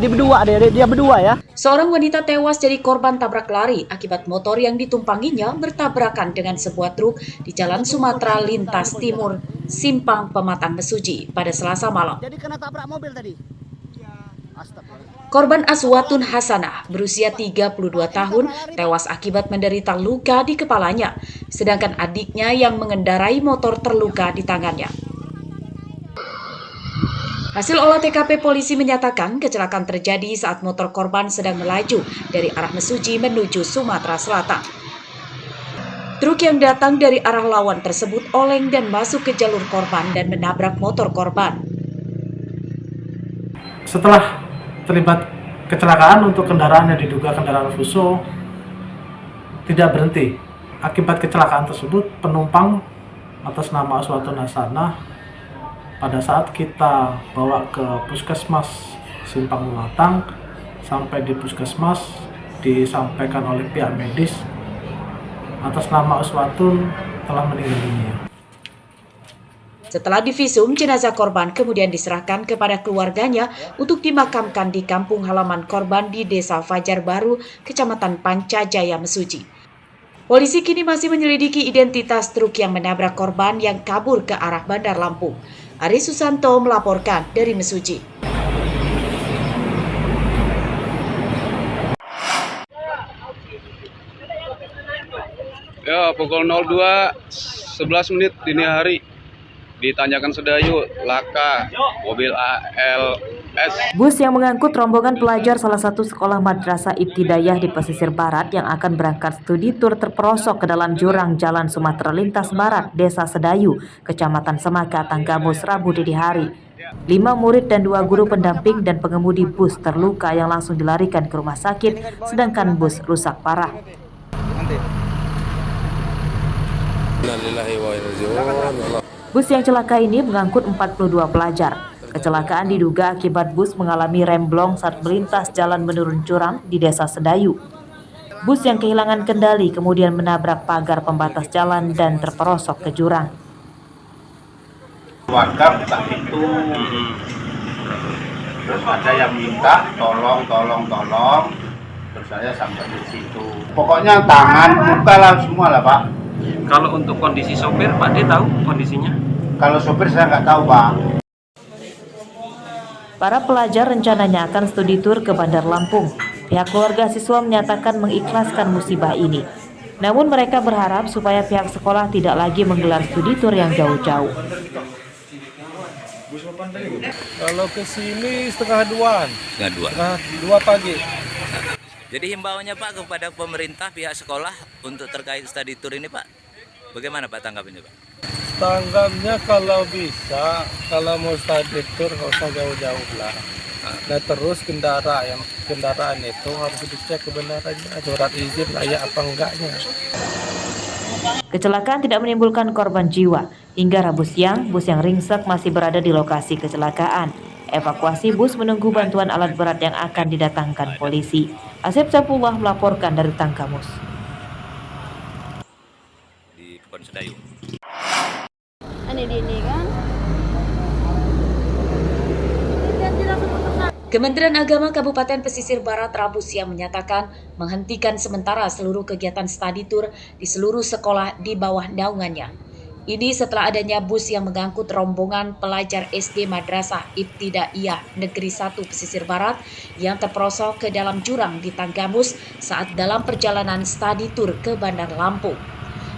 Dia berdua ya. Seorang wanita tewas jadi korban tabrak lari akibat motor yang ditumpanginya bertabrakan dengan sebuah truk di Jalan Sumatera Lintas Timur, Simpang Pematang Mesuji pada Selasa malam. Jadi kena tabrak mobil tadi. Korban Aswatun Hasanah berusia 32 tahun tewas akibat menderita luka di kepalanya, sedangkan adiknya yang mengendarai motor terluka di tangannya. Hasil olah TKP polisi menyatakan kecelakaan terjadi saat motor korban sedang melaju dari arah Mesuji menuju Sumatera Selatan. Truk yang datang dari arah lawan tersebut oleng dan masuk ke jalur korban dan menabrak motor korban. Setelah terlibat kecelakaan untuk kendaraan yang diduga kendaraan Fuso tidak berhenti. Akibat kecelakaan tersebut, penumpang atas nama Aswatun Hasanah pada saat kita bawa ke puskesmas Simpang Pematang, sampai di puskesmas disampaikan oleh pihak medis atas nama Aswatun telah meninggal dunia. Setelah divisum, jenazah korban kemudian diserahkan kepada keluarganya untuk dimakamkan di kampung halaman korban di Desa Fajar Baru, Kecamatan Pancajaya, Mesuji. Polisi kini masih menyelidiki identitas truk yang menabrak korban yang kabur ke arah Bandar Lampung. Ari Susanto melaporkan dari Mesuji. Ya, pukul 02.11 dini hari. Ditanyakan Sedayu, laka, mobil ALS. Bus yang mengangkut rombongan pelajar salah satu sekolah madrasah Ibtidayah di pesisir barat yang akan berangkat studi tur terperosok ke dalam jurang Jalan Sumatera Lintas Barat, Desa Sedayu, Kecamatan Semaka, Tanggamus, Rabu dini hari. 5 murid dan 2 guru pendamping dan pengemudi bus terluka yang langsung dilarikan ke rumah sakit, sedangkan bus rusak parah. Bus yang celaka ini mengangkut 42 pelajar. Kecelakaan diduga akibat bus mengalami remblong saat melintas jalan menurun jurang di Desa Sedayu. Bus yang kehilangan kendali kemudian menabrak pagar pembatas jalan dan terperosok ke jurang. Warga tak itu, terus ada yang minta tolong, terus saya sampai di situ. Pokoknya tangan, muka lah semua lah Pak. Kalau untuk kondisi sopir, Pak D tahu kondisinya? Kalau sopir saya nggak tahu Pak. Para pelajar rencananya akan studi tur ke Bandar Lampung. Pihak keluarga siswa menyatakan mengikhlaskan musibah ini. Namun mereka berharap supaya pihak sekolah tidak lagi menggelar studi tur yang jauh-jauh. Kalau ke sini setengah 2 pagi. Jadi himbauannya Pak kepada pemerintah pihak sekolah untuk terkait study tour ini Pak, bagaimana Pak tanggapannya Pak? Tanggapnya kalau bisa, kalau mau study tour nggak usah jauh-jauh lah. Nah terus kendaraan itu harus dicek kebenarannya, surat izin layak apa enggaknya. Kecelakaan tidak menimbulkan korban jiwa. Hingga Rabu siang, bus yang ringsek masih berada di lokasi kecelakaan. Evakuasi bus menunggu bantuan alat berat yang akan didatangkan polisi. Asep Saifullah melaporkan dari Tanggamus. Di Pon Sedayu. Kementerian Agama Kabupaten Pesisir Barat Rabu siang menyatakan menghentikan sementara seluruh kegiatan study tour di seluruh sekolah di bawah naungannya. Ini setelah adanya bus yang mengangkut rombongan pelajar SD Madrasah Ibtidaiyah Negeri 1 Pesisir Barat yang terperosok ke dalam jurang di Tanggamus saat dalam perjalanan study tour ke Bandar Lampung.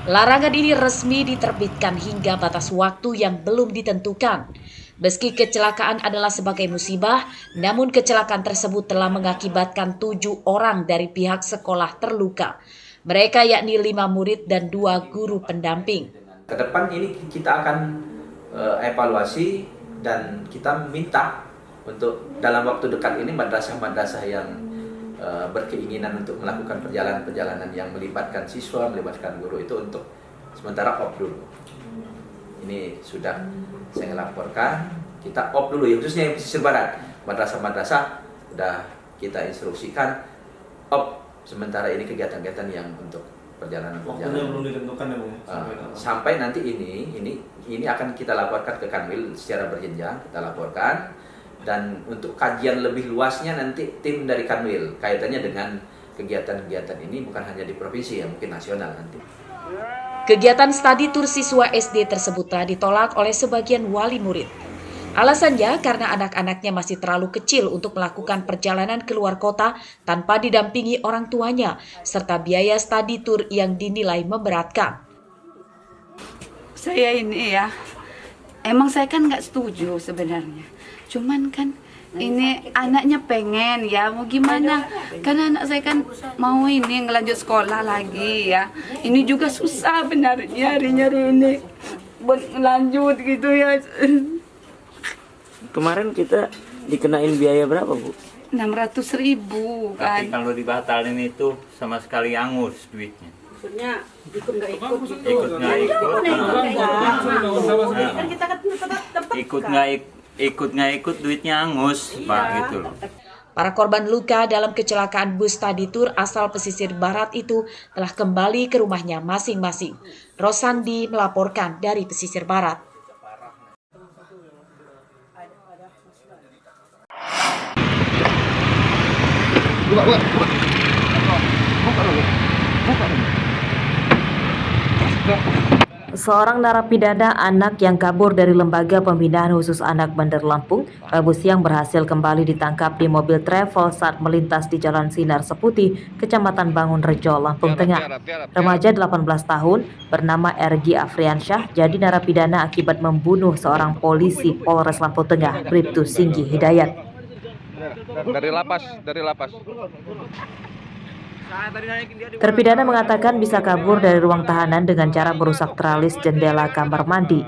Larangan ini resmi diterbitkan hingga batas waktu yang belum ditentukan. Meski kecelakaan adalah sebagai musibah, namun kecelakaan tersebut telah mengakibatkan 7 orang dari pihak sekolah terluka. Mereka yakni 5 murid dan 2 guru pendamping. Ke depan ini kita akan evaluasi dan kita minta untuk dalam waktu dekat ini madrasah-madrasah yang berkeinginan untuk melakukan perjalanan-perjalanan yang melibatkan siswa, melibatkan guru itu untuk sementara off dulu. Ini sudah saya laporkan, kita off dulu ya, khususnya yang pesisir barat. Madrasah-madrasah sudah kita instruksikan off sementara ini kegiatan-kegiatan yang untuk perjalanan. Waktunya belum ditentukan ya Bu? Sampai nanti ini akan kita laporkan ke Kanwil secara berjenjang, kita laporkan Dan untuk kajian lebih luasnya nanti tim dari Kanwil kaitannya dengan kegiatan-kegiatan ini bukan hanya di provinsi ya, mungkin nasional nanti. Kegiatan study tour siswa SD tersebut telah ditolak oleh sebagian wali murid. Alasannya karena anak-anaknya masih terlalu kecil untuk melakukan perjalanan keluar kota tanpa didampingi orang tuanya, serta biaya study tour yang dinilai memberatkan. Saya ini ya, emang saya kan nggak setuju sebenarnya. Cuman kan ini anaknya pengen ya, mau gimana? Karena anak saya kan mau ini ngelanjut sekolah lagi ya. Ini juga susah benarnya nyari ini buat ngelanjut gitu ya. Kemarin kita dikenain biaya berapa, Bu? 600.000 kan. Tapi kalau dibatalin itu sama sekali angus duitnya. Maksudnya ikut nggak ikut gitu. Ikut nggak ikut. Kan kita kan tetap Ikut nggak ikut duitnya angus, Pak, gitu loh. Para korban luka dalam kecelakaan bus study tour asal pesisir barat itu telah kembali ke rumahnya masing-masing. Rosandi melaporkan dari pesisir barat. Seorang narapidana anak yang kabur dari Lembaga Pembinaan Khusus Anak Bandar Lampung, Rabu siang berhasil kembali ditangkap di mobil travel saat melintas di Jalan Sinar Seputih, Kecamatan Bangun Rejo, Lampung Tengah. Remaja 18 tahun bernama Ergi Afriansyah jadi narapidana akibat membunuh seorang polisi Polres Lampung Tengah, Bribtu Singgi Hidayat. Dari lapas. Terpidana mengatakan bisa kabur dari ruang tahanan dengan cara merusak tralis jendela kamar mandi.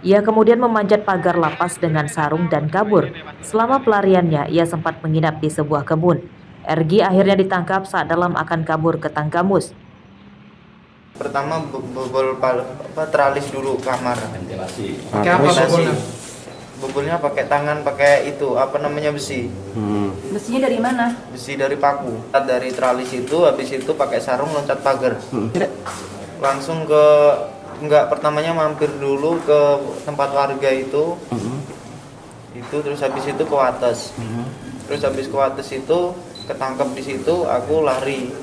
Ia kemudian memanjat pagar lapas dengan sarung dan kabur. Selama pelariannya, ia sempat menginap di sebuah kebun. Ergi akhirnya ditangkap saat dalam akan kabur ke Tanggamus. Pertama bobol tralis dulu kamar. Pakai apa bobolnya? Bobolnya pakai tangan, pakai itu besi. Besinya dari mana? Besi dari paku. Dari tralis itu, habis itu pakai sarung loncat pagar. Langsung pertamanya mampir dulu ke tempat warga itu. Itu terus habis itu ke Wates. Terus habis ke Wates itu ketangkep di situ, aku lari.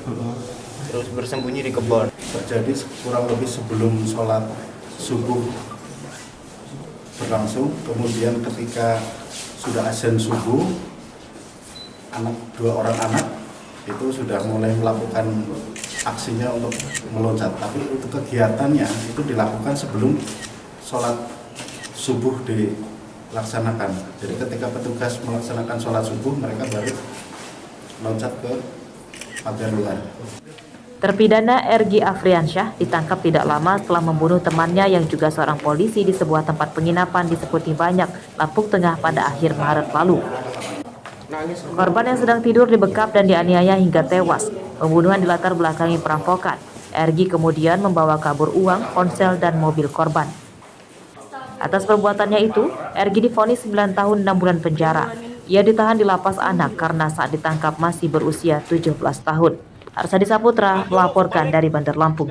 Terus bersembunyi di kebun. Terjadi kurang lebih sebelum sholat subuh berlangsung, kemudian ketika sudah azan subuh, dua orang anak itu sudah mulai melakukan aksinya untuk meloncat. Tapi untuk kegiatannya itu dilakukan sebelum sholat subuh dilaksanakan. Jadi ketika petugas melaksanakan sholat subuh, mereka baru loncat ke pagar luar. Terpidana Ergi Afriansyah ditangkap tidak lama setelah membunuh temannya yang juga seorang polisi di sebuah tempat penginapan di Seputih Banyak, Lampung Tengah pada akhir Maret lalu. Korban yang sedang tidur dibekap dan dianiaya hingga tewas. Pembunuhan dilatar belakangi perampokan. Ergi kemudian membawa kabur uang, ponsel, dan mobil korban. Atas perbuatannya itu, Ergi divonis 9 tahun 6 bulan penjara. Ia ditahan di lapas anak karena saat ditangkap masih berusia 17 tahun. Arsadi Saputra melaporkan dari Bandar Lampung.